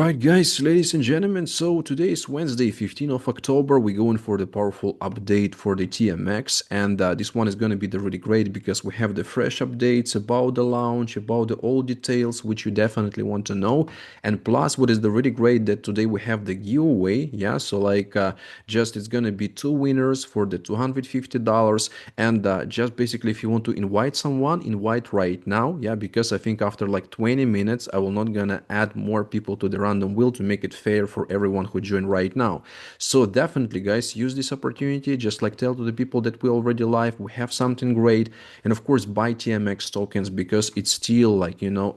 Alright guys, ladies and gentlemen, so today is Wednesday, 15th of October. We're going for the powerful update for the TMX, and this one is going to be really great because we have the fresh updates about the launch, about the all details which you definitely want to know. And plus what is the really great that today we have the giveaway. Yeah, so just it's going to be two winners for the $250, and just basically if you want to invite someone, invite right now. Yeah, because I think after like 20 minutes I will not gonna add more people to the random wheel to make it fair for everyone who joined right now. So definitely guys, use this opportunity, just like tell to the people that we already live, we have something great. And of course buy TMX tokens because it's still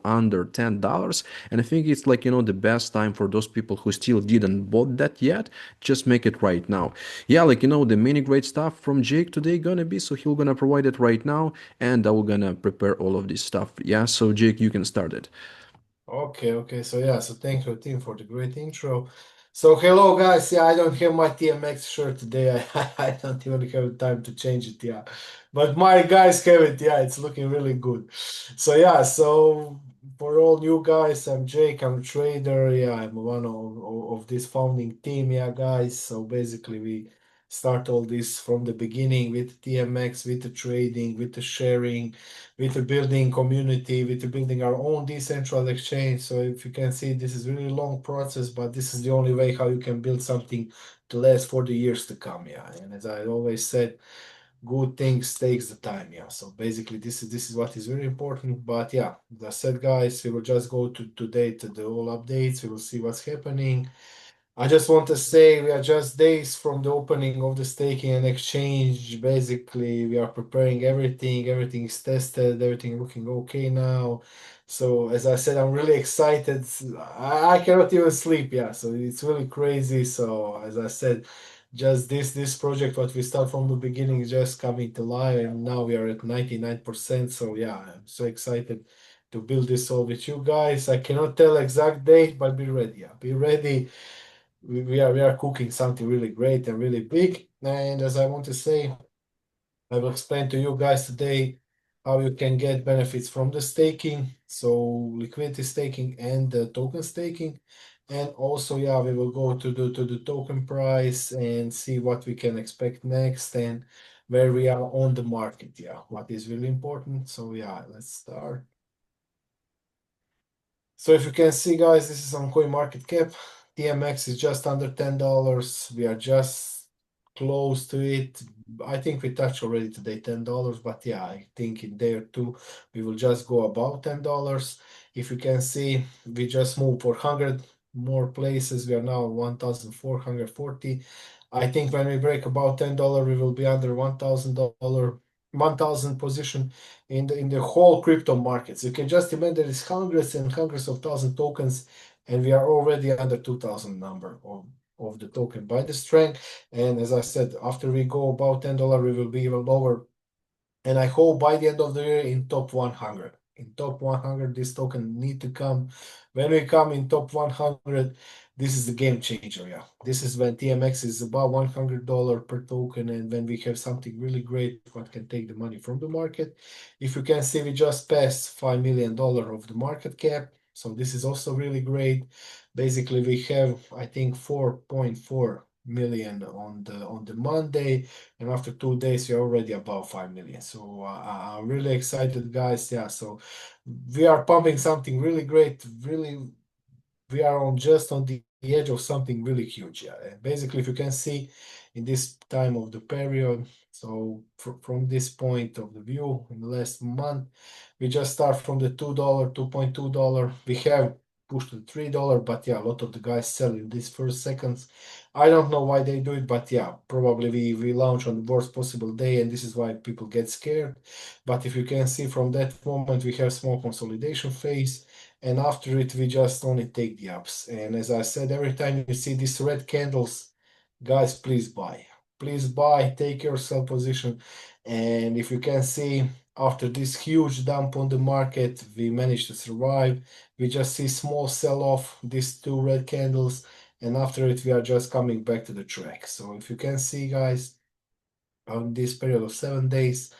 under $10. And I think it's the best time for those people who still didn't bought that yet. Just make it right now. Yeah, the many great stuff from Jake today gonna be, so he'll gonna provide it right now, and I will gonna prepare all of this stuff. Yeah, so Jake, you can start it. Okay. So thank you, team, for the great intro. So hello, guys. Yeah, I don't have my TMX shirt today. I don't even have time to change it. Yeah, but my guys have it. Yeah, it's looking really good. So for all new guys, I'm Jake. I'm a trader. Yeah, I'm one of this founding team. Yeah, guys. So basically, we start all this from the beginning with TMX, with the trading, with the sharing, with the building community, with the building our own decentralized exchange. So if you can see, this is really long process, but this is the only way how you can build something to last for the years to come. Yeah, and as I always said, good things takes the time. Yeah, so basically this is what is very important. But yeah, as I said, guys, we will just go to today to the all updates. We will see what's happening. I just want to say we are just days from the opening of the staking and exchange. Basically, we are preparing everything. Everything is tested. Everything looking okay now. So as I said, I'm really excited. I cannot even sleep. Yeah, so it's really crazy. So as I said, just this project, what we start from the beginning, is just coming to life, and now we are at 99%. So yeah, I'm so excited to build this all with you guys. I cannot tell exact date, but be ready. Yeah, be ready. We are cooking something really great and really big. And as I want to say, I will explain to you guys today how you can get benefits from the staking, so liquidity staking and the token staking. And also, yeah, we will go to the token price and see what we can expect next and where we are on the market. Yeah, what is really important. So yeah, let's start. So if you can see, guys, this is on coin market cap. TMX is just under $10. We are just close to it. I think we touched already today $10, but yeah, I think in day or two we will just go above $10. If you can see, we just moved for 100 more places. We are now 1,440. I think when we break about $10, we will be under $1,000, 1,000 position in the whole crypto markets. You can just imagine there is hundreds and hundreds of thousand tokens, and we are already under 2,000 number of the token by the strength. And as I said, after we go about $10, we will be even lower. And I hope by the end of the year in top 100. In top 100, this token need to come. When we come in top 100, this is the game changer. Yeah, this is when TMX is about $100 per token, and when we have something really great, what can take the money from the market. If you can see, we just passed $5 million of the market cap, so this is also really great. Basically, we have I think 4.4 million on the Monday, and after 2 days we're already above 5 million. So I'm really excited, guys. Yeah, so we are pumping something really great. Really, we are on the edge of something really huge. Yeah, and basically, if you can see in this time of the period, so from this point of the view in the last month, we just start from the $2, $2.2. We have pushed to $3, but yeah, a lot of the guys sell in these first seconds. I don't know why they do it, but yeah, probably we launch on the worst possible day, and this is why people get scared. But if you can see from that moment, we have small consolidation phase, and after it, we just only take the ups. And as I said, every time you see these red candles, guys, please buy. Please buy, take your sell position. And if you can see, after this huge dump on the market, we managed to survive. We just see small sell off, these two red candles, and after it we are just coming back to the track. So if you can see, guys, on this period of 7 days,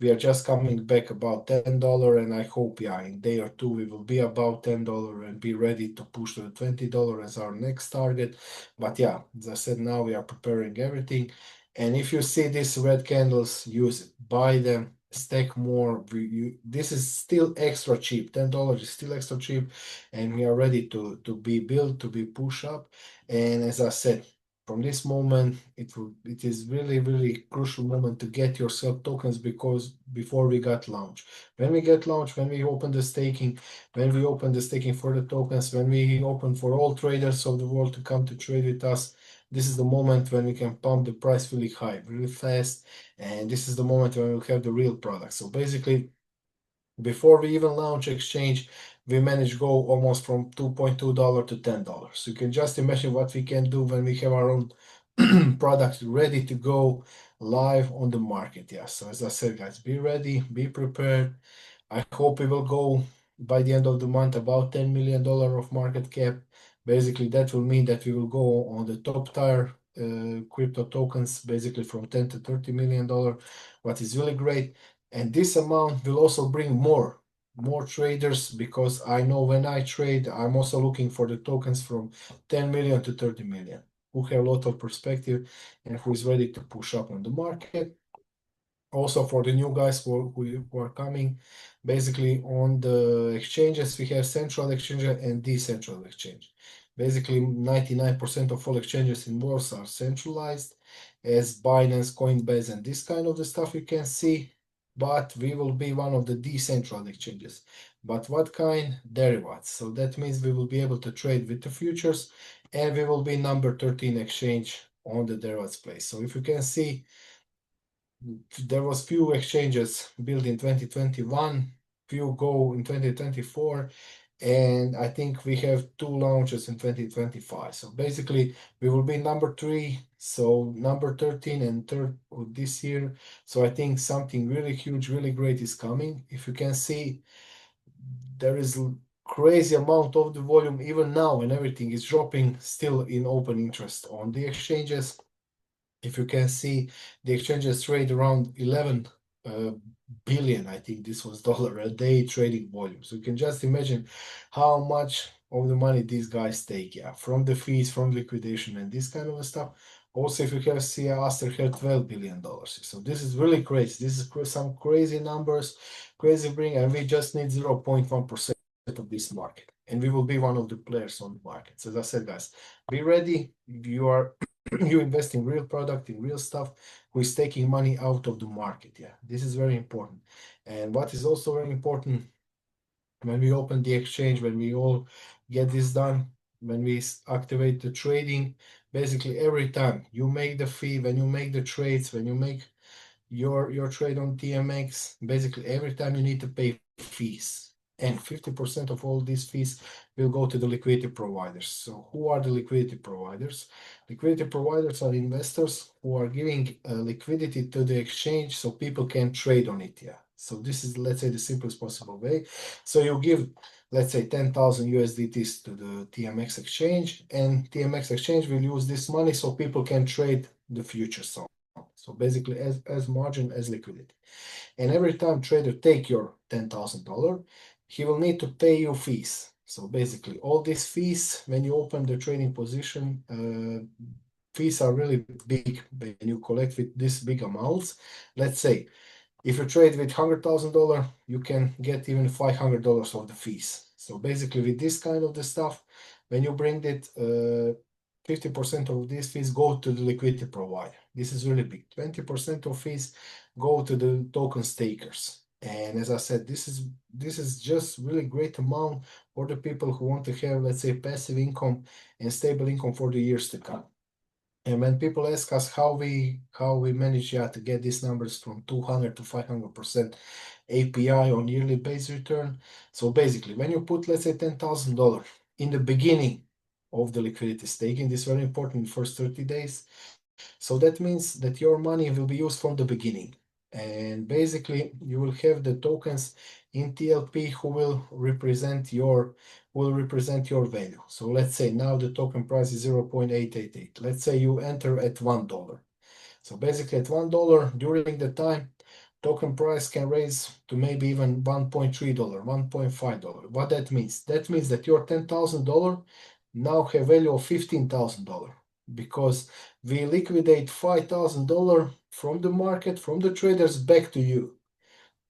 We are just coming back about $10, and I hope, yeah, in day or two we will be about $10 and be ready to push to the $20 as our next target. But yeah, as I said, now we are preparing everything. And if you see these red candles, use it, buy them, stack more. This is still extra cheap. $10 is still extra cheap, and we are ready to be built, to be pushed up. And as I said, from this moment, it is really crucial moment to get yourself tokens, because before we got launch, when we get launched, when we open the staking, for the tokens, when we open for all traders of the world to come to trade with us, this is the moment when we can pump the price really high, really fast, and this is the moment when we'll have the real product. So basically, before we even launch exchange, we managed to go almost from $2.2 to $10. So you can just imagine what we can do when we have our own product ready to go live on the market. Yeah. So as I said, guys, be ready, be prepared. I hope we will go by the end of the month about $10 million of market cap. Basically, that will mean that we will go on the top tier crypto tokens, basically from 10 to $30 million, what is really great. And this amount will also bring more traders, because I know when I trade, I'm also looking for the tokens from 10 million to 30 million, who have a lot of perspective and who is ready to push up on the market. Also for the new guys who are coming, basically on the exchanges, we have central exchange and decentralized exchange. Basically, 99% of all exchanges in world are centralized, as Binance, Coinbase, and this kind of the stuff you can see. But we will be one of the decentralized exchanges. But what kind? Derivatives. So that means we will be able to trade with the futures, and we will be number 13 exchange on the derivatives place. So if you can see, there was few exchanges built in 2021, few go in 2024, and I think we have 2 launches in 2025. So basically, we will be number 3, so number 13 and third this year. So I think something really huge, really great is coming. If you can see, there is crazy amount of the volume even now, and everything is dropping still in open interest on the exchanges. If you can see, the exchanges trade around 11 billion, I think this was dollar a day trading volume. So you can just imagine how much of the money these guys take, yeah, from the fees, from liquidation, and this kind of stuff. Also, if you can see, Aster had $12 billion. So this is really crazy. This is some crazy numbers, crazy bring, and we just need 0.1% of this market, and we will be one of the players on the market. So as I said, guys, be ready. You are you invest in real product, in real stuff, who is taking money out of the market. Yeah, this is very important. And what is also very important, when we open the exchange, when we all get this done, when we activate the trading, basically every time you make the fee, when you make the trades, when you make your trade on TMX, basically every time you need to pay fees. And 50% of all these fees will go to the liquidity providers. So who are the liquidity providers? Liquidity providers are investors who are giving liquidity to the exchange so people can trade on it. Yeah. So this is, let's say, the simplest possible way. So you give, let's say, 10,000 USDTs to the TMX exchange, and TMX exchange will use this money so people can trade the futures. So basically, as margin, as liquidity. And every time trader take your $10,000, he will need to pay you fees. So basically, all these fees, when you open the trading position, fees are really big when you collect with these big amounts. Let's say, if you trade with $100,000, you can get even $500 of the fees. So basically, with this kind of the stuff, when you bring it, 50% of these fees go to the liquidity provider. This is really big. 20% of fees go to the token stakers. And as I said, this is just really great amount for the people who want to have, let's say, passive income and stable income for the years to come. And when people ask us how we manage to get these numbers from 200 to 500% API on yearly base return. So basically, when you put, let's say, $10,000 in the beginning of the liquidity staking, this is very important in first 30 days. So that means that your money will be used from the beginning. And basically, you will have the tokens in TLP who will represent your value. So let's say now the token price is 0.888. Let's say you enter at $1. So basically at $1 during the time, token price can raise to maybe even $1.3, $1.5. What that means? That means that your $10,000 now have value of $15,000 because we liquidate $5,000 from the market, from the traders back to you.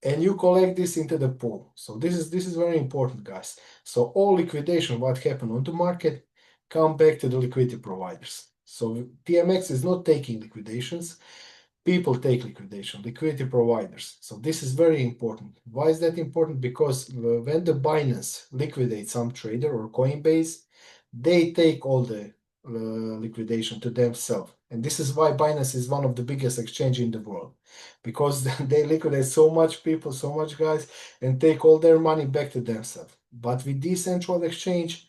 And you collect this into the pool. So this is very important, guys. So all liquidation, what happened on the market, come back to the liquidity providers. So TMX is not taking liquidations. People take liquidation, liquidity providers. So this is very important. Why is that important? Because when the Binance liquidates some trader or Coinbase, they take all the liquidation to themselves. And this is why Binance is one of the biggest exchange in the world, because they liquidate so much people, so much guys, and take all their money back to themselves. But with decentralized exchange,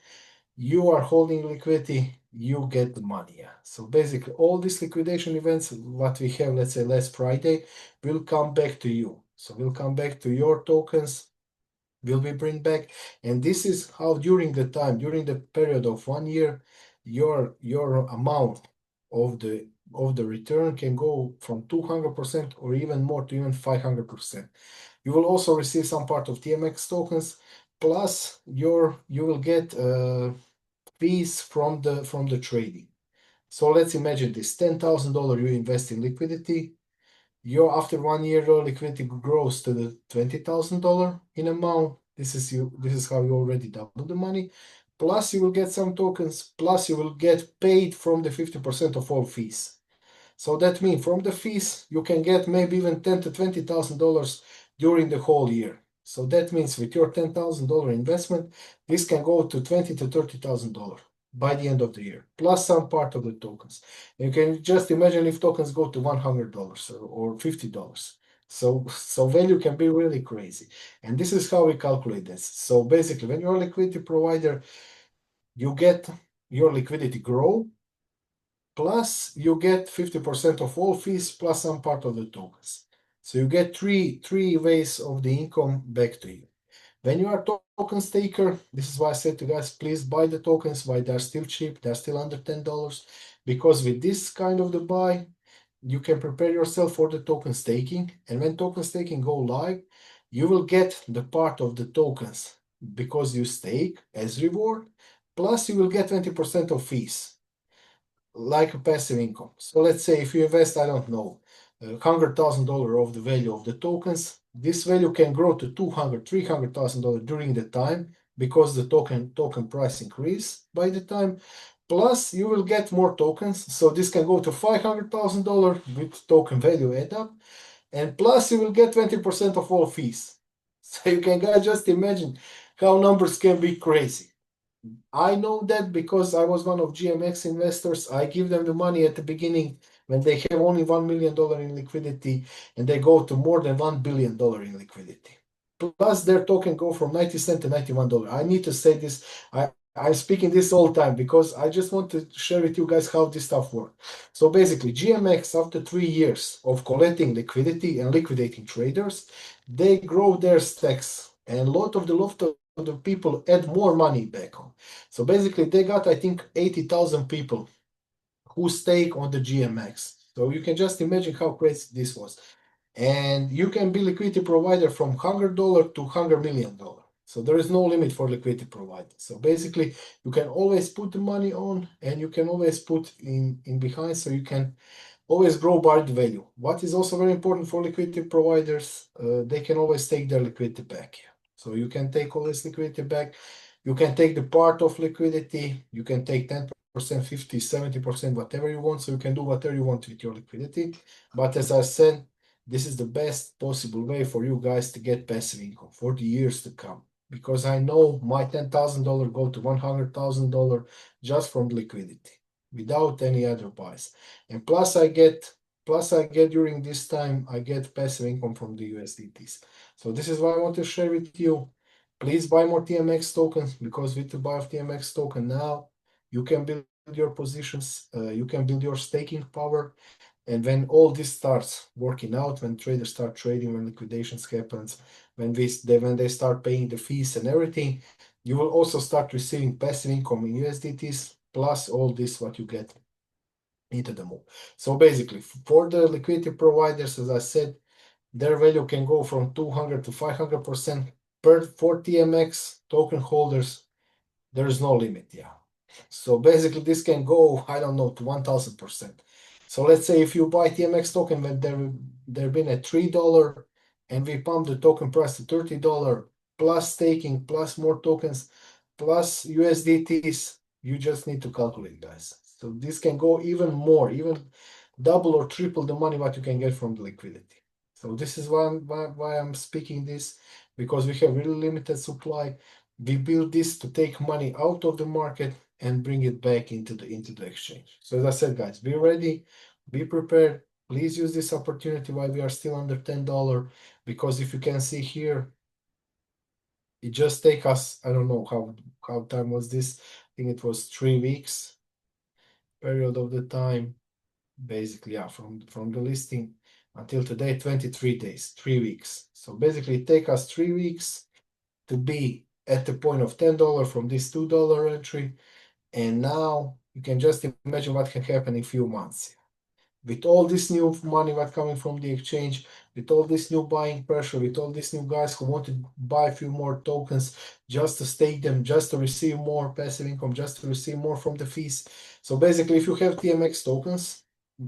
you are holding liquidity, you get the money. Yeah. So basically, all these liquidation events, what we have, let's say last Friday, will come back to you. So will come back to your tokens, will be bring back, and this is how during the time, during the period of 1 year, your amount of the return can go from 200% or even more to even 500%. You will also receive some part of TMX tokens, plus you will get fees from the trading. So let's imagine this $10,000 you invest in liquidity. Your after 1 year your liquidity grows to the $20,000 in amount. This is how you already double the money. Plus you will get some tokens, plus you will get paid from the 50% of all fees. So that means from the fees you can get maybe even $10,000 to $20,000 during the whole year. So that means with your $10,000 investment, this can go to $20,000 to $30,000 by the end of the year, plus some part of the tokens. You can just imagine if tokens go to $100 or $50. So value can be really crazy. And this is how we calculate this. So basically, when you're a liquidity provider, you get your liquidity grow, plus you get 50% of all fees plus some part of the tokens. So you get three ways of the income back to you. When you are token staker, this is why I said to guys, please buy the tokens while they're still cheap, they're still under $10, because with this kind of the buy, you can prepare yourself for the token staking. And when token staking go live, you will get the part of the tokens because you stake as reward, plus you will get 20% of fees like a passive income. So let's say if you invest, I don't know, $100,000 of the value of the tokens, this value can grow to $200,000, $300,000 during the time because the token price increase by the time. Plus, you will get more tokens, so this can go to $500,000 with token value add up, and plus you will get 20% of all fees. So you can just imagine how numbers can be crazy. I know that because I was one of GMX investors. I give them the money at the beginning when they have only $1 million in liquidity, and they go to more than $1 billion in liquidity. Plus their token go from 90 cents to $91. I need to say this. I'm speaking this all the time because I just want to share with you guys how this stuff works. So basically, GMX, after 3 years of collecting liquidity and liquidating traders, they grow their stacks, and a lot of the people add more money back on. So basically, they got, I think, 80,000 people who stake on the GMX. So you can just imagine how crazy this was. And you can be liquidity provider from $100 to $100 million. So there is no limit for liquidity provider. So basically, you can always put the money on, and you can always put in behind, so you can always grow by the value. What is also very important for liquidity providers, they can always take their liquidity back. So you can take all this liquidity back. You can take the part of liquidity. You can take 10%, 50, 70%, whatever you want. So you can do whatever you want with your liquidity. But as I said, this is the best possible way for you guys to get passive income for the years to come. Because I know my $10,000 go to $100,000 just from liquidity without any other buys. And plus I get during this time, I get passive income from the USDTs. So this is what I want to share with you. Please buy more TMX tokens, because with the buy of TMX token now, you can build your positions, you can build your staking power. And when all this starts working out, when traders start trading, when liquidations happens, when they start paying the fees and everything, you will also start receiving passive income in USDTs, plus all this what you get into the move. So basically, for the liquidity providers, as I said, their value can go from 200 to 500% for TMX token holders. There is no limit, yeah. So basically, this can go, I don't know, to 1000%. So let's say if you buy TMX token when they've been at $3 and we pump the token price to $30 plus staking plus more tokens plus USDTs, you just need to calculate, guys. So this can go even more, even double or triple the money what you can get from the liquidity. So this is why I'm speaking this, because we have really limited supply. We build this to take money out of the market and bring it back into the exchange. So as I said, guys, be ready, be prepared. Please use this opportunity while we are still under $10, because if you can see here, it just take us, I don't know how time was this. I think it was 3 weeks period of the time. Basically, yeah, from the listing until today, 23 days, 3 weeks. So basically it take us 3 weeks to be at the point of $10 from this $2 entry. And now you can just imagine what can happen in few months. With all this new money what coming from the exchange, with all this new buying pressure, with all these new guys who want to buy a few more tokens just to stake them, just to receive more passive income, just to receive more from the fees. So basically, if you have TMX tokens,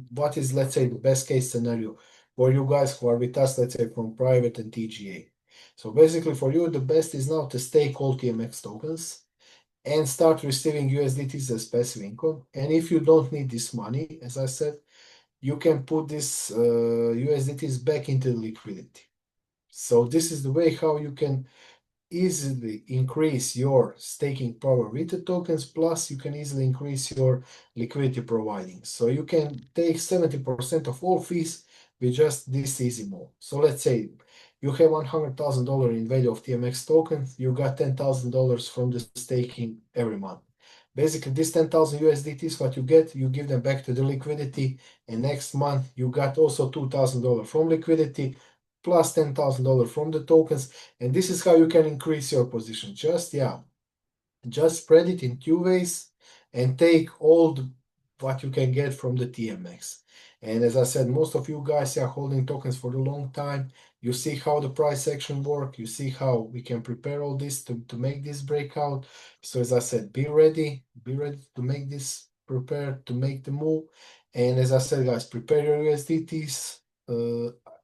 what is, let's say, the best case scenario for you guys who are with us, let's say from private and TGA? So basically, for you, the best is now to stake all TMX tokens and start receiving USDTs as passive income. And if you don't need this money, as I said, you can put this USDTs back into liquidity. So this is the way how you can easily increase your staking power with the tokens, plus you can easily increase your liquidity providing. So you can take 70% of all fees with just this easy move. So let's say you have $100,000 in value of TMX tokens, you got $10,000 from the staking every month. Basically, this 10,000 USDTs, what you get, you give them back to the liquidity, and next month you got also $2,000 from liquidity, plus $10,000 from the tokens, and this is how you can increase your position. Just spread it in 2 ways and take what you can get from the TMX. And as I said, most of you guys are holding tokens for a long time. You see how the price action work. You see how we can prepare all this to make this breakout. So as I said, be ready to make this, prepare to make the move. And as I said, guys, prepare your USDTs.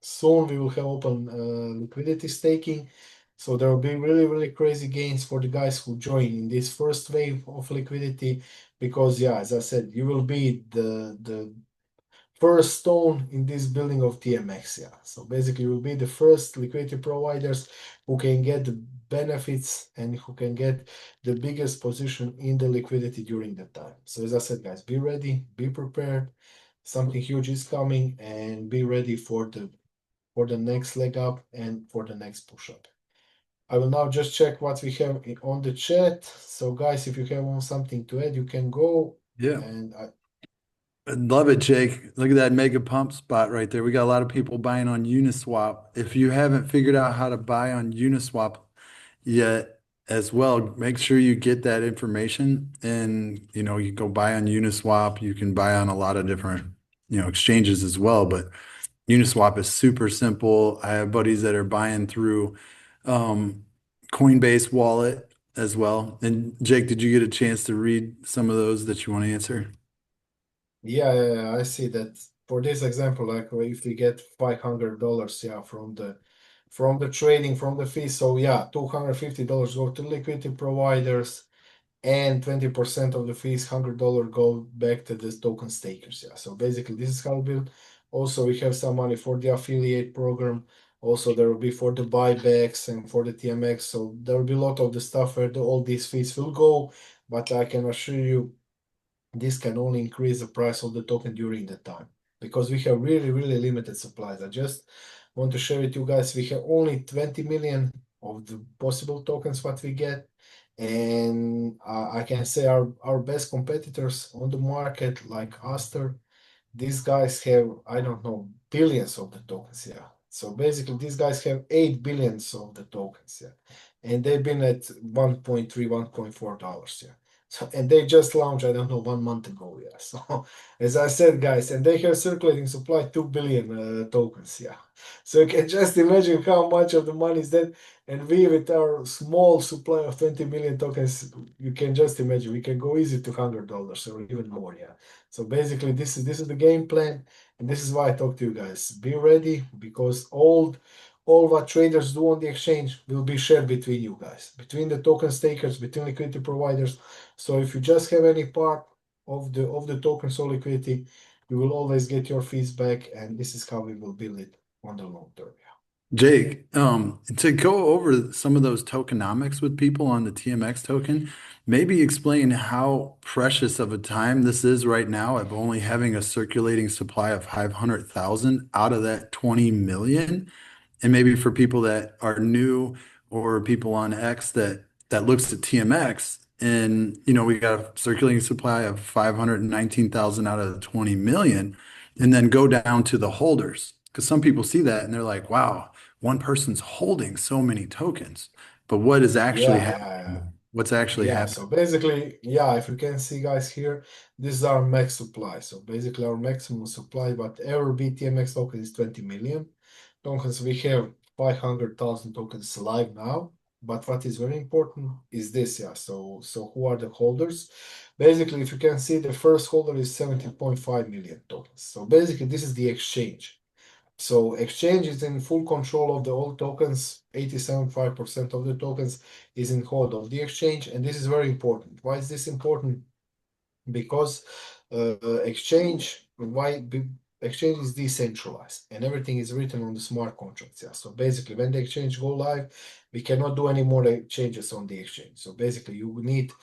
Soon we will have open liquidity staking. So there will be really, really crazy gains for the guys who join in this first wave of liquidity, because yeah, as I said, you will be the first stone in this building of TMX. Yeah. So basically, you will be the first liquidity providers who can get the benefits and who can get the biggest position in the liquidity during that time. So as I said, guys, be ready, be prepared. Something huge is coming, and be ready for the next leg up and for the next push up. I will now just check what we have on the chat. So guys, if you have something to add, you can go. Yeah. And I love it, Jake. Look at that mega pump spot right there. We got a lot of people buying on Uniswap. If you haven't figured out how to buy on Uniswap yet as well, make sure you get that information and you go buy on Uniswap. You can buy on a lot of different, exchanges as well, but Uniswap is super simple. I have buddies that are buying through um, Coinbase wallet as well. And Jake, did you get a chance to read some of those that you want to answer? yeah, I see that for this example, like if we get $500, yeah, from the trading, from the fee. So yeah, $250 go to liquidity providers, and 20% of the fees, $100 go back to the token stakers. Yeah. So basically, this is how we build. Also, we have some money for the affiliate program. Also, there will be for the buybacks and for the TMX. So there will be a lot of the stuff where all these fees will go. But I can assure you, this can only increase the price of the token during the time, because we have really, really limited supplies. I just want to share with you guys, we have only 20 million of the possible tokens what we get. And I can say our best competitors on the market, like Aster, these guys have, I don't know, billions of the tokens. Yeah. So basically, these guys have 8 billions of the tokens. Yeah. And they've been at 1.3, $1.4. Yeah. So, and they just launched, I don't know, 1 month ago. Yeah. So as I said, guys, and they have circulating supply 2 billion tokens. Yeah. So you can just imagine how much of the money is that. And we, with our small supply of 20 million tokens, you can just imagine we can go easy to $100 or even more. Yeah. So basically, this is the game plan, and this is why I talk to you guys. Be ready, because all what traders do on the exchange will be shared between you guys, between the token stakers, between liquidity providers. So if you just have any part of the tokens or liquidity, you will always get your fees back, and this is how we will build it on the long term. Jake, to go over some of those tokenomics with people on the TMX token, maybe explain how precious of a time this is right now of only having a circulating supply of 500,000 out of that 20 million. And maybe for people that are new or people on X that looks at TMX and we got a circulating supply of 519,000 out of the 20 million, and then go down to the holders. Because some people see that and they're like, wow, one person's holding so many tokens. But what is actually Yeah, yeah, yeah. happening? What's actually Yeah, happening? so basically, yeah, if you can see guys here, this is our max supply. So basically our maximum supply, but our BTMX token is 20 million tokens. We have 500,000 tokens live now. But what is very important is this, yeah. So who are the holders? Basically, if you can see, the first holder is 17.5 million tokens. So basically, this is the exchange. So exchange is in full control of the all tokens. 87.5% of the tokens is in hold of the exchange, and this is very important. Why is this important? Because exchange is decentralized and everything is written on the smart contracts. Yeah. So basically, when the exchange go live, we cannot do any more changes on the exchange. So basically, you need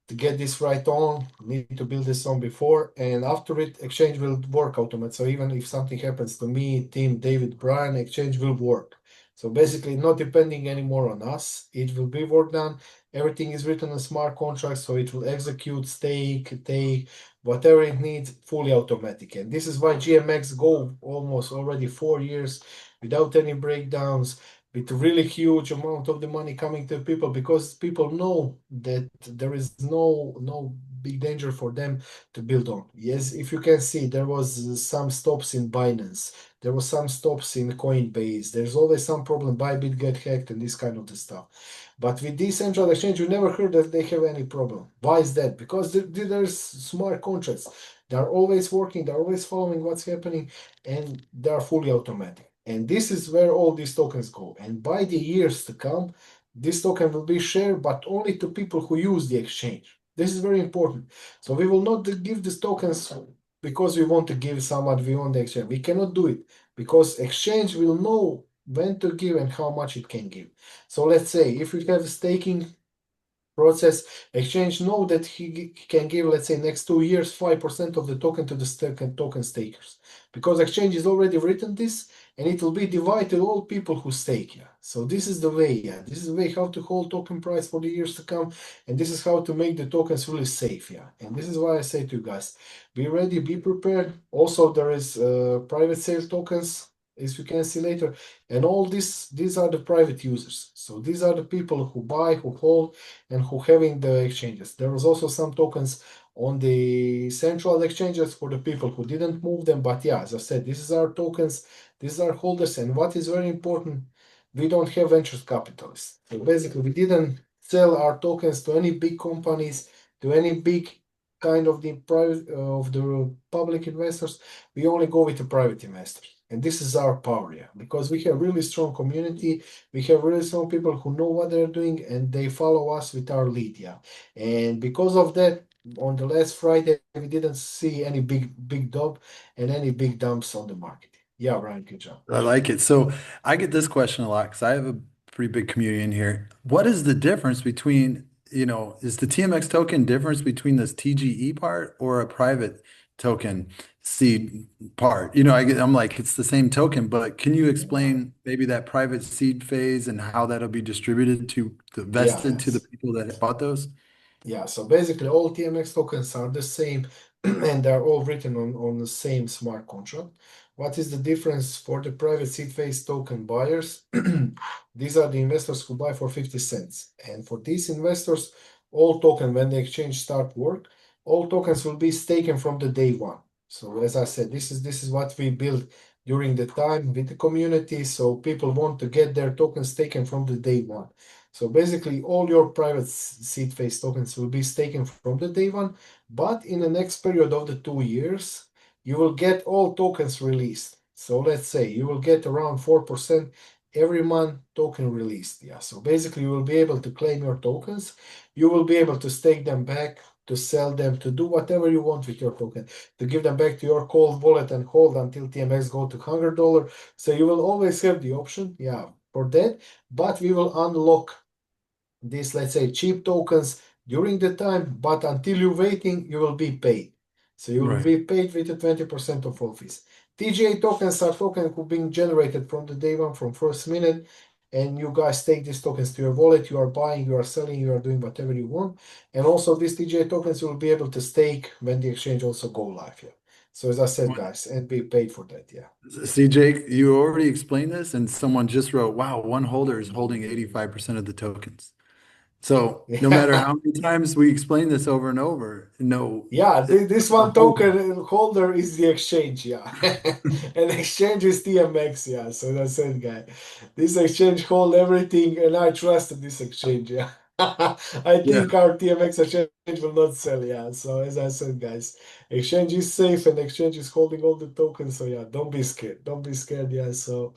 to get this right on, need to build this on before, and after it, exchange will work automatically. So even if something happens to me, Tim, David, Brian, exchange will work. So basically, not depending anymore on us, it will be work done. Everything is written in smart contracts, so it will execute, stake, take, whatever it needs, fully automatic. And this is why GMX go almost already 4 years without any breakdowns, with really huge amount of the money coming to people, because people know that there is no big danger for them to build on. Yes, if you can see, there was some stops in Binance, there was some stops in Coinbase, there's always some problem, Bybit get hacked and this kind of the stuff. But with decentralized exchange, you never heard that they have any problem. Why is that? Because there's smart contracts. They're always working, they're always following what's happening, and they're fully automatic. And this is where all these tokens go. And by the years to come, this token will be shared, but only to people who use the exchange. This is very important. So we will not give these tokens because we want to give someone we on the exchange. We cannot do it because exchange will know when to give and how much it can give. So let's say if we have staking process, exchange know that he can give, let's say, next 2 years 5% of the token to the token stakers, because exchange is already written this, and it will be divided to all people who stake. Yeah. So this is the way. Yeah, this is the way how to hold token price for the years to come, and this is how to make the tokens really safe. Yeah, and this is why I say to you guys, be ready, be prepared. Also, there is private sale tokens, as you can see later, and all these are the private users. So these are the people who buy, who hold, and who having the exchanges. There was also some tokens on the central exchanges for the people who didn't move them. But yeah, as I said, this is our tokens, these are holders, and what is very important, we don't have venture capitalists. So basically, we didn't sell our tokens to any big companies, to any big kind of the private of the public investors. We only go with the private investors. And this is our power, yeah, because we have really strong community. We have really strong people who know what they're doing, and they follow us with our lead, yeah. And because of that, on the last Friday, we didn't see any big dump and any big dumps on the market. Yeah, Brian, good job. I like it. So I get this question a lot because I have a pretty big community in here. What is the difference between, is the TMX token difference between this TGE part or a private token seed part? I'm like, it's the same token, but can you explain maybe that private seed phase and how that'll be distributed to the Yeah, vested to the yes. people that bought those? Yeah, so basically all TMX tokens are the same and they're all written on the same smart contract. What is the difference for the private seed phase token buyers? These are the investors who buy for 50 cents. And for these investors, all token when the exchange start work, all tokens will be staken from the day one. So as I said, this is what we built during the time with the community. So people want to get their tokens taken from the day one. So basically, all your private seed phase tokens will be taken from the day one, but in the next period of the 2 years, you will get all tokens released. So let's say you will get around 4% every month token released. Yeah. So basically, you will be able to claim your tokens. You will be able to stake them back, to sell them, to do whatever you want with your token, to give them back to your cold wallet and hold until TMX go to $100. So you will always have the option, yeah, for that. But we will unlock these, let's say, cheap tokens during the time, but until you're waiting, you will be paid. So you will Right. be paid with the 20% of all fees. TGA tokens are tokens being generated from the day one, from first minute, and you guys take these tokens to your wallet. You are buying, you are selling, you are doing whatever you want. And also these TGA tokens you will be able to stake when the exchange also go live. Yeah. So as I said, guys, and be paid for that. Yeah. See, Jake, you already explained this, and someone just wrote, wow, one holder is holding 85% of the tokens. So no matter Yeah. how many times we explain this over and over, no, Yeah, this the one holder. token holder is the exchange, yeah. And exchange is TMX, yeah. So that's it, guy. This exchange hold everything, and I trust this exchange, yeah. I Yeah. think our TMX exchange will not sell, yeah. So as I said, guys, exchange is safe and exchange is holding all the tokens. So yeah, don't be scared. Don't be scared, yeah. So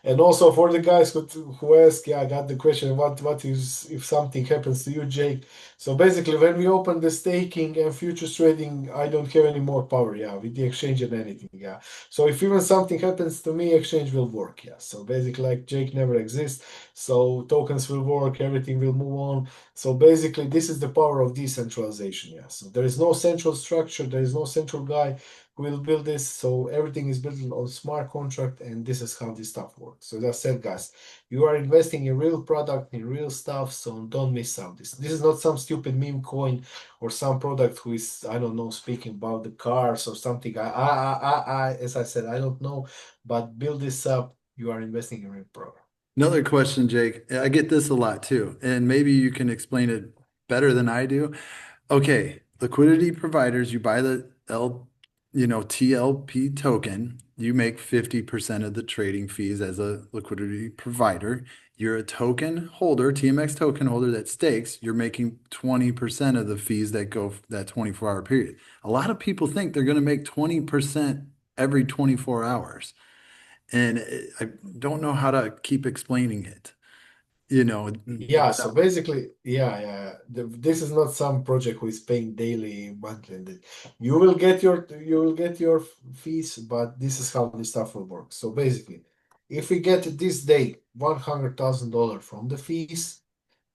and also for the guys who ask, yeah, I got the question, what is if something happens to you, Jake? So basically, when we open the staking and futures trading, I don't have any more power, yeah, with the exchange and anything, yeah. So if even something happens to me, exchange will work, yeah. So basically, like Jake never exists, so tokens will work, everything will move on. So basically, this is the power of decentralization, yeah. So there is no central structure, there is no central guy who will build this. So everything is built on smart contract, and this is how this stuff works. So as I said, guys, you are investing in real product, in real stuff, so don't miss out this. This is not some stupid meme coin or some product who is, I don't know, speaking about the cars or something. As I said, I don't know, but build this up. You are investing in real product. Another question, Jake. I get this a lot too, and maybe you can explain it better than I do. Okay, liquidity providers, you buy the TLP token, you make 50% of the trading fees as a liquidity provider. You're a token holder, TMX token holder that stakes, you're making 20% of the fees that go that 24-hour period. A lot of people think they're going to make 20% every 24 hours. And I don't know how to keep explaining it, Yeah, so without. basically, yeah. This is not some project who is paying daily, monthly. You will get your fees, but this is how this stuff will work. So basically, if we get this day $100,000 from the fees,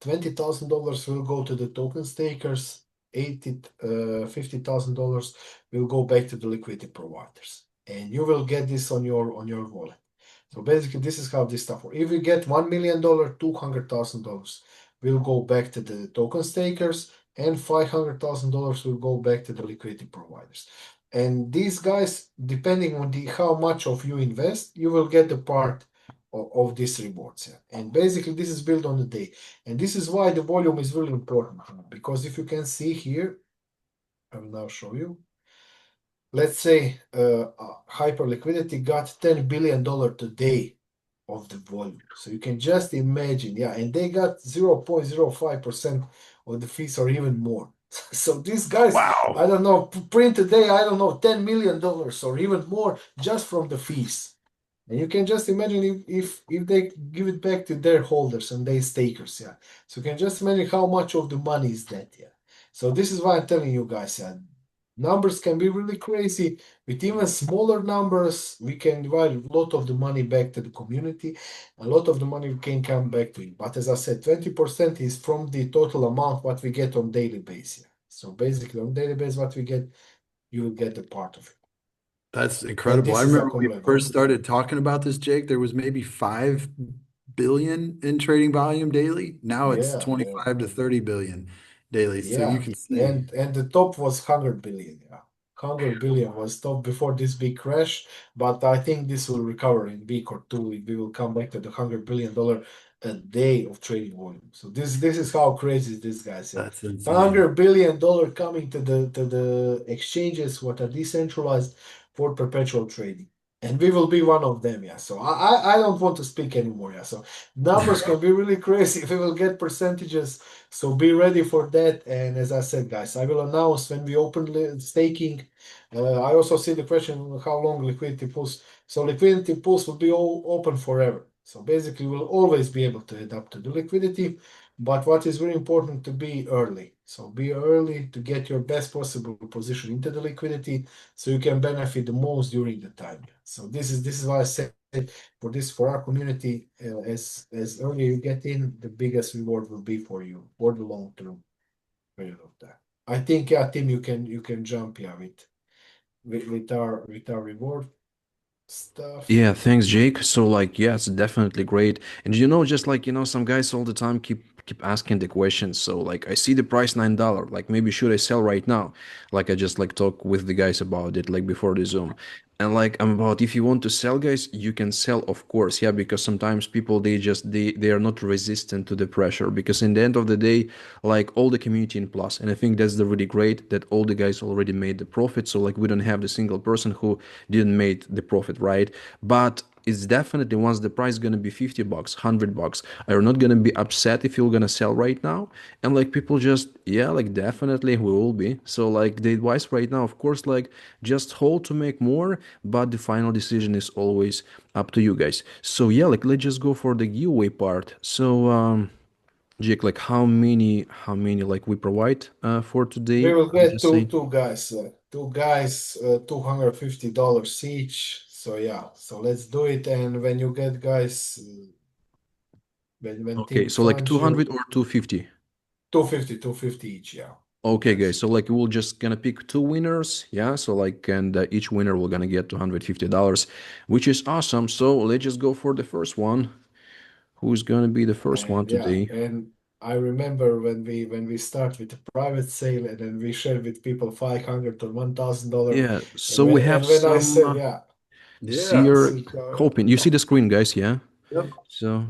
$20,000 will go to the token stakers, $50,000 will go back to the liquidity providers, and you will get this on your wallet. So basically, this is how this stuff works. If we get $1 million, $200,000 will go back to the token stakers, and $500,000 will go back to the liquidity providers. And these guys, depending on how much of you invest, you will get the part of these rewards. Yeah. And basically, this is built on the day. And this is why the volume is really important. Because if you can see here, I will now show you. Let's say hyper liquidity got $10 billion today of the volume. So you can just imagine, yeah, and they got 0.05% of the fees or even more. So these guys, I Wow. don't know, print today, I don't know, $10 million or even more just from the fees. And you can just imagine if they give it back to their holders and they stakers, yeah. So you can just imagine how much of the money is that, yeah. So this is why I'm telling you guys, yeah. Numbers can be really crazy. With even smaller numbers, we can divide a lot of the money back to the community. A lot of the money can come back to it. But as I said, 20% is from the total amount what we get on daily basis. Yeah. So basically, on daily basis, what we get, you will get a part of it. That's And incredible. I this is remember when we accumulated. first started talking about this, Jake, there was maybe 5 billion in trading volume daily. Now it's Yeah, yeah. 25 to 30 billion daily. So you Yeah, can see and the top was 100 billion. Yeah, 100 billion was top before this big crash, but I think this will recover in week or two. We will come back to the $100 billion a day of trading volume. So this is how crazy this guys. Yeah, That's insane. $100 billion coming to the exchanges what are decentralized for perpetual trading, and we will be one of them. Yeah. So I don't want to speak anymore. Yeah. So numbers can be really crazy. We will get percentages. So be ready for that. And as I said, guys, I will announce when we open staking. I also see the question how long liquidity pools. So liquidity pools will be all open forever. So basically, we'll always be able to adapt to the liquidity. But what is very important to be early. So be early to get your best possible position into the liquidity, so you can benefit the most during the time. So this is why I said for our community, as early you get in, the biggest reward will be for you for the long term period of time. I think, yeah, Tim, you can jump, yeah, with our reward stuff. Yeah, thanks, Jake. So like, yeah, it's definitely great. And just like, some guys all the time keep asking the questions. So like I see the price $9. Like maybe should I sell right now? Like I just like talk with the guys about it like before the Zoom. And like I'm about if you want to sell, guys, you can sell, of course, yeah, because sometimes people they are not resistant to the pressure because in the end of the day, like all the community in plus. And I think that's the really great that all the guys already made the profit. So like we don't have the single person who didn't made the profit, right? But it's definitely once the price gonna be $50, $100, are not gonna be upset if you're gonna sell right now. And like people just, yeah, like definitely we will be. So like the advice right now, of course, like just hold to make more, but the final decision is always up to you guys. So yeah, like let's just go for the giveaway part. So Jake, like how many like we provide for We today? will Let's get just say. two guys, $250 each. So yeah, so let's do it. And when you get guys, when Okay, team so like funds you, 200 or 250. 250 each. Yeah, two Okay, guys. guys. So like we're just gonna pick two winners, yeah. So like, and each winner will gonna get $250, which is awesome. So let's just go for the first one. Who's gonna be the first one And yeah, today? and I remember when we start with the private sale and then we share with people 500 or $1,000. Yeah. And So when we have and when I some said, yeah, Yeah. Seer see how, Coping. You see the screen, guys? Yeah. Yep. So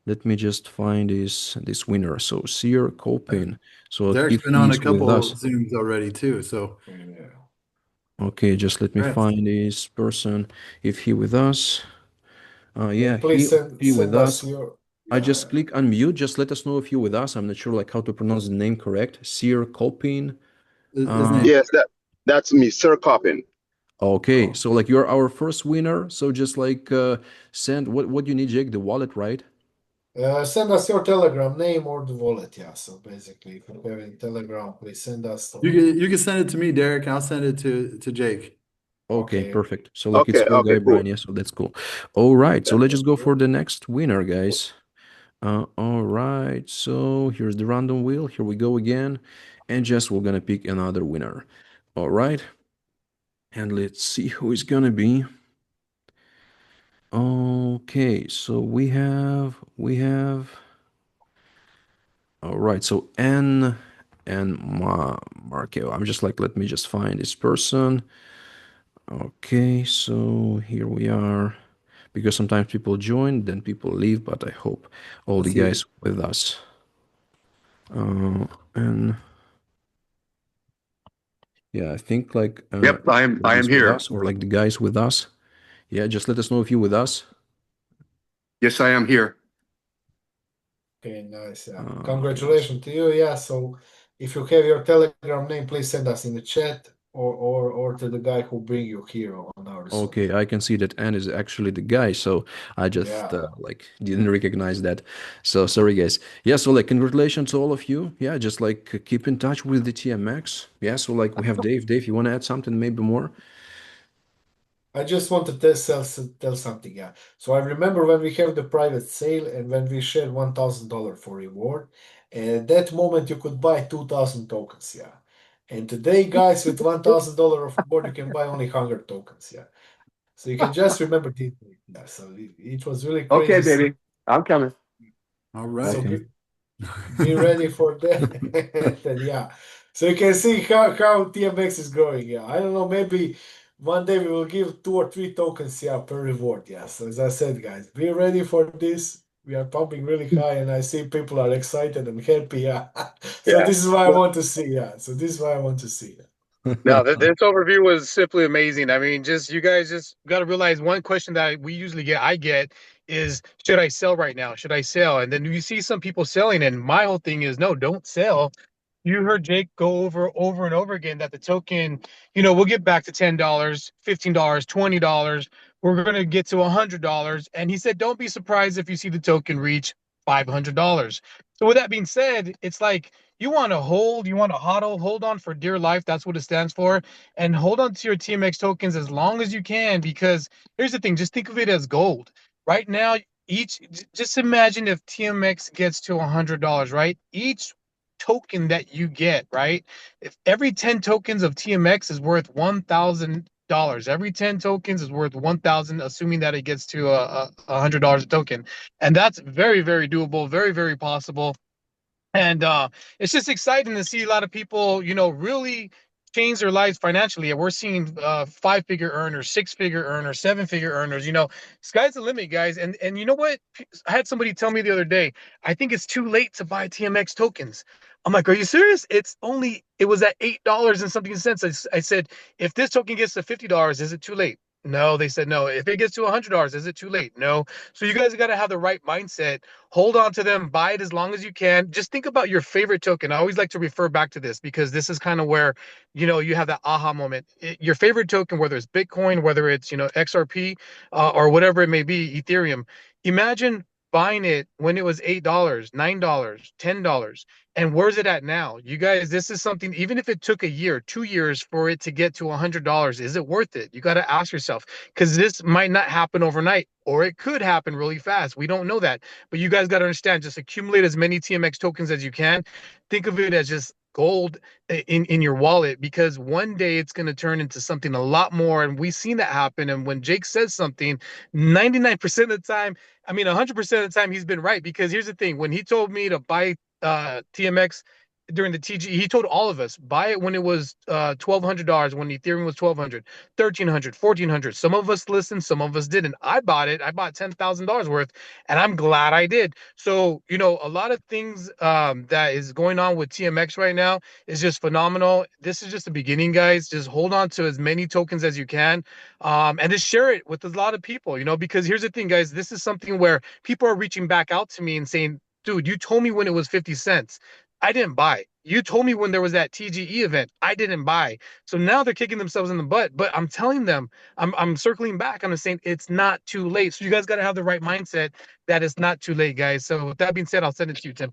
let me just find this winner. So Seer Coping. So Derek's if been on a he's with couple us, Zooms already too. So yeah. okay. Just let me congrats. find this person. If he with us, yeah, And please send he with send us us. your, I yeah. just click unmute. Just let us know if you're with us. I'm not sure like how to pronounce the name correct. Sir Kolpin. His Uh, name. Yes, that's me, Sir Coppin. okay. Oh, So like you're our first winner. So just like send what you need, Jake, the wallet, right? send us your Telegram name or the wallet. Yeah. So basically, if you're having Telegram, please send us. You can send it to me, Derek. I'll send it to Jake. Okay, Okay. perfect. So like it's Okay, your okay, guy, cool. Brian. Yeah, so that's cool. All right. So let's just go Okay. for the next winner, guys. All right. So here's the random wheel. Here we go again. And just we're gonna pick another winner. All right. And let's see who is gonna be. Okay, so we have all right, so N and Marco. I'm just like let me just find this person. Okay, so here we are. Because sometimes people join, then people leave, but I hope all I the see it. guys with us. And yeah, I think like Yep, I am he's with here. us or like the guys with us. Yeah, just let us know if you're with us. Yes, I am here. Okay, nice. Yeah. Yeah, so Congratulations to you. Yeah. So if you have your Telegram name, please send us in the chat or to the guy who bring you here on our Zoom. okay, I can see that N is actually the guy, so I just Yeah. like didn't recognize that. So sorry, guys. Yeah, so like congratulations to all of you. Yeah, just like keep in touch with the TMX. Yeah, so like we have Dave. Dave, you want to add something, maybe more? I just want to tell something. Yeah. So I remember when we have the private sale and when we shared $1,000 for reward, at that moment you could buy 2,000 tokens. Yeah. And today, guys, with $1,000 of reward, you can buy only 100 tokens. Yeah. So you can just remember this. Yeah. So it was really Okay, crazy. baby, I'm coming. All So right. Okay. be ready for that. And yeah, so you can see how TMX is growing. Yeah, I don't know, maybe one day we will give 2 or 3 tokens, yeah, per reward. Yeah, so as I said, guys, be ready for this. We are pumping really high, and I see people are excited and happy. Yeah. So Yeah. this is what I want to see. Yeah. So this is what I want to see. No, this overview was simply amazing. I mean, just you guys just got to realize one question that we usually get, I get, is should I sell right now? Should I sell? And then you see some people selling, and my whole thing is no, don't sell. You heard Jake go over and over again that the token, we'll get back to $10, $15, $20. We're going to get to $100. And he said, don't be surprised if you see the token reach $500. So with that being said, it's like you want to hold, you want to hodl, hold on for dear life. That's what it stands for. And hold on to your TMX tokens as long as you can, because here's the thing, just think of it as gold. Right now, just imagine if TMX gets to $100, right? Each token that you get, right? If every 10 tokens of TMX is worth $1,000, every 10 tokens is worth 1,000, assuming that it gets to $100 a token. And that's very, very doable, very, very possible. And it's just exciting to see a lot of people, really change their lives financially. And we're seeing 5-figure earners, 6-figure earners, 7-figure earners. Sky's the limit, guys. And you know what? I had somebody tell me the other day, I think it's too late to buy TMX tokens. I'm like, are you serious? It was at $8 and something cents. I said, if this token gets to $50, is it too late? No, they said no. If it gets to $100, is it too late? No. So you guys got to have the right mindset. Hold on to them, buy it as long as you can. Just think about your favorite token. I always like to refer back to this because this is kind of where, you have that aha moment. Your favorite token, whether it's Bitcoin, whether it's, XRP, or whatever it may be, Ethereum. Imagine buying it when it was $8, $9, $10. And where's it at now? You guys, this is something, even if it took a year, 2 years for it to get to $100, is it worth it? You got to ask yourself, because this might not happen overnight, or it could happen really fast. We don't know that. But you guys got to understand, just accumulate as many TMX tokens as you can. Think of it as just gold in your wallet, because one day it's going to turn into something a lot more. And we've seen that happen. And when Jake says something, 99% of the time, 100% of the time, he's been right. Because here's the thing, when he told me to buy TMX during the TG, he told all of us, buy it when it was $1,200, when Ethereum was 1,200, 1,300, 1,400. Some of us listened, some of us didn't. I bought it. I bought $10,000 worth, and I'm glad I did. So, a lot of things that is going on with TMX right now is just phenomenal. This is just the beginning, guys. Just hold on to as many tokens as you can, and just share it with a lot of people, because here's the thing, guys. This is something where people are reaching back out to me and saying, dude, you told me when it was 50 cents. I didn't buy. You told me when there was that TGE event. I didn't buy. So now they're kicking themselves in the butt. But I'm telling them, I'm circling back. I'm saying it's not too late. So you guys got to have the right mindset that it's not too late, guys. So with that being said, I'll send it to you, Tim.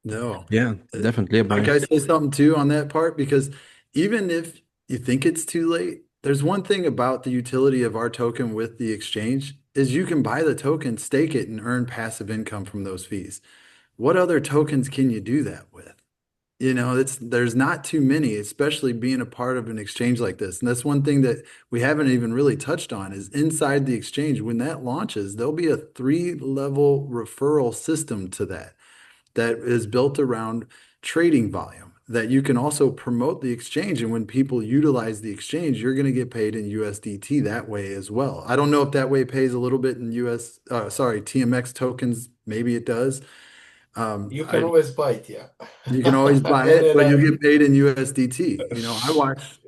No. Yeah, definitely. Can I say something too on that part? Because even if you think it's too late, there's one thing about the utility of our token with the exchange is you can buy the token, stake it, and earn passive income from those fees. What other tokens can you do that with? There's not too many, especially being a part of an exchange like this. And that's one thing that we haven't even really touched on is inside the exchange. When that launches, there'll be a 3-level referral system to that is built around trading volume that you can also promote the exchange. And when people utilize the exchange, you're going to get paid in USDT that way as well. I don't know if that way pays a little bit in TMX tokens. Maybe it does. You can always buy it, yeah. You can always buy it, but you get paid in USDT.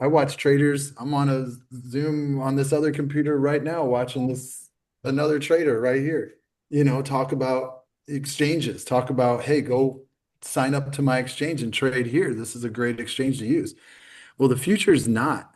I watch traders. I'm on a Zoom on this other computer right now, watching another trader right here. Talk about exchanges, talk about, hey, go sign up to my exchange and trade here. This is a great exchange to use. Well, the future is not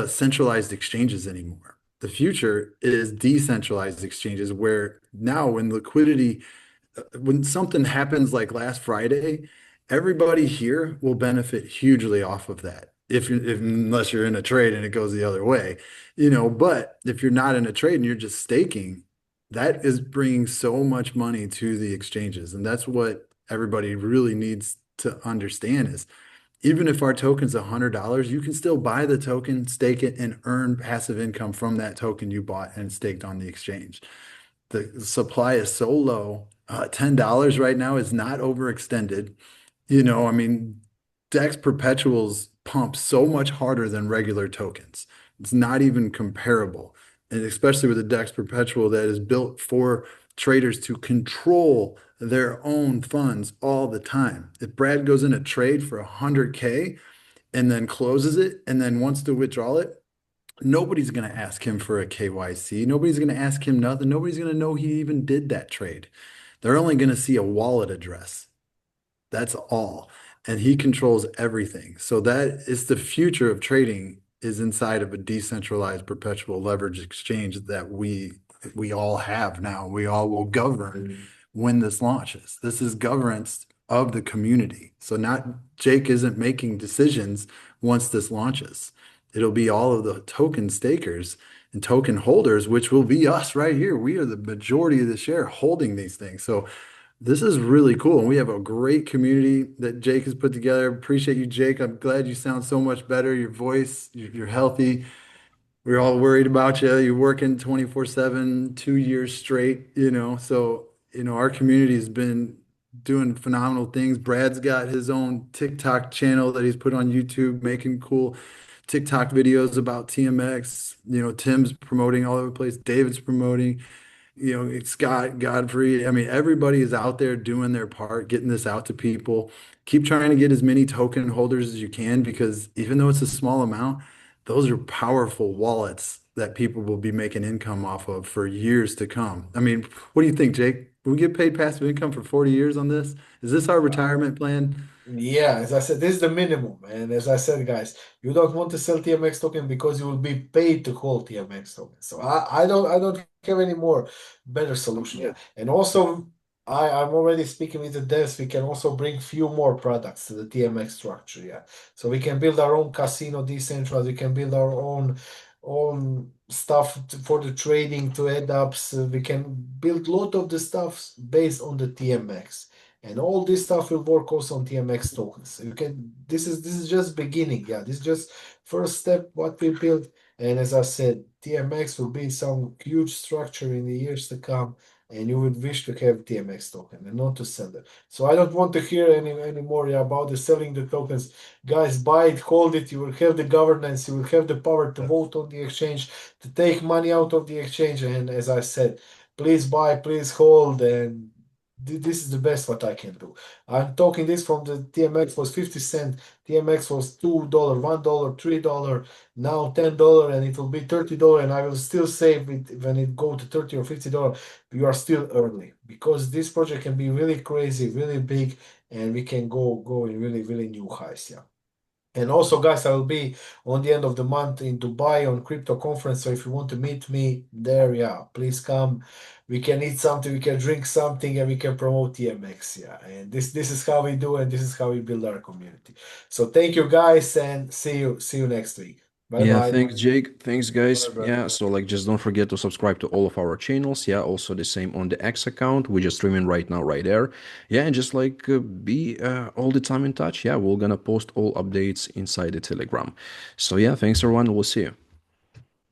centralized exchanges anymore. The future is decentralized exchanges, where now when something happens like last Friday, everybody here will benefit hugely off of that. Unless you're in a trade and it goes the other way, but if you're not in a trade and you're just staking, that is bringing so much money to the exchanges. And that's what everybody really needs to understand is even if our token's $100, you can still buy the token, stake it, and earn passive income from that token you bought and staked on the exchange. The supply is so low. $10 right now is not overextended. DEX perpetuals pump so much harder than regular tokens. It's not even comparable. And especially with the DEX perpetual that is built for traders to control their own funds all the time. If Brad goes in a trade for 100K and then closes it and then wants to withdraw it, nobody's going to ask him for a KYC. Nobody's going to ask him nothing. Nobody's going to know he even did that trade. They're only going to see a wallet address. That's all. And he controls everything. So that is the future of trading, is inside of a decentralized perpetual leverage exchange that we all have now. We all will govern when this launches. This is governance of the community. So not Jake isn't making decisions once this launches. It'll be all of the token stakers and token holders, which will be us right here. We are the majority of the share holding these things. So this is really cool. And we have a great community that Jake has put together. Appreciate you, Jake. I'm glad you sound so much better. Your voice, you're healthy. We're all worried about you. You're working 24/7, 2 years straight, So, our community has been doing phenomenal things. Brad's got his own TikTok channel that he's put on YouTube, making cool TikTok videos about TMX. Tim's promoting all over the place. David's promoting. Scott, Godfrey. I mean, everybody is out there doing their part, getting this out to people. Keep trying to get as many token holders as you can, because even though it's a small amount, those are powerful wallets that people will be making income off of for years to come. I mean, what do you think, Jake? Will we get paid passive income for 40 years on this? Is this our retirement plan? Yeah, as I said, this is the minimum. And as I said, guys, you don't want to sell TMX token because you will be paid to hold TMX token. So I don't have any more better solution. Yeah. And also I'm already speaking with the devs. We can also bring few more products to the TMX structure. Yeah. So we can build our own casino decentralized. We can build our own stuff for the trading to add ups. We can build a lot of the stuff based on the TMX. And all this stuff will work also on TMX tokens. You can. This is just beginning. Yeah, this is just first step what we built. And as I said, TMX will be some huge structure in the years to come. And you would wish to have TMX token and not to sell it. So I don't want to hear any more about the selling the tokens. Guys, buy it, hold it. You will have the governance. You will have the power to vote on the exchange, to take money out of the exchange. And as I said, please buy, please hold, and this is the best what I can do. I'm talking this from the TMX was 50 cent, TMX was $2, $1, $3, now $10, and it will be $30, and I will still save it when it go to $30 or $50. You are still early, because this project can be really crazy, really big, and we can go in really, really new highs. Yeah. And also, guys, I will be on the end of the month in Dubai on crypto conference. So if you want to meet me there, yeah, please come. We can eat something, we can drink something, and we can promote TMX. Yeah, and this is how we do, and this is how we build our community. So thank you, guys, and see you next week. Bye Yeah, bye. thanks, Jake. Thanks, guys. Bye, bye. Yeah, so like just don't forget to subscribe to all of our channels. Yeah, also the same on the X account. We're just streaming right now, right there. Yeah, and just like be all the time in touch. Yeah, we're gonna post all updates inside the Telegram. So yeah, thanks everyone. We'll see you.